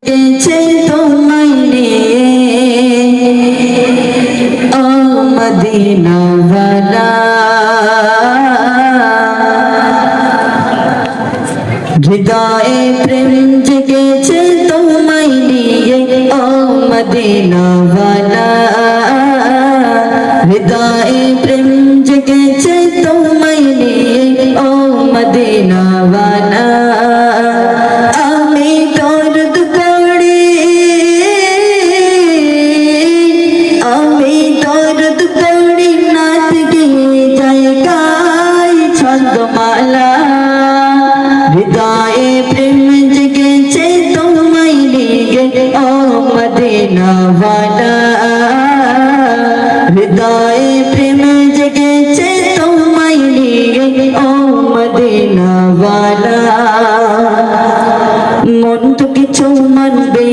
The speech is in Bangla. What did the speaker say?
গেছে তোমায় নিয়ে ও মদিনাওয়ালা, হৃদয়ে প্রেম জেগেছে তোমায় নিয়ে ও মদিনাওয়ালা, হৃদয়ে প্রেম জেগেছে তোমায় নিয়ে ও মদিনাওয়ালা। হৃদয়ে প্রেম জেগেছে তোমায় নিয়ে ও মদিনাওয়ালা, হৃদয়ে প্রেম জেগেছে তোমায় নিয়ে ও মদিনাওয়ালা। মন তো কিছু মানবে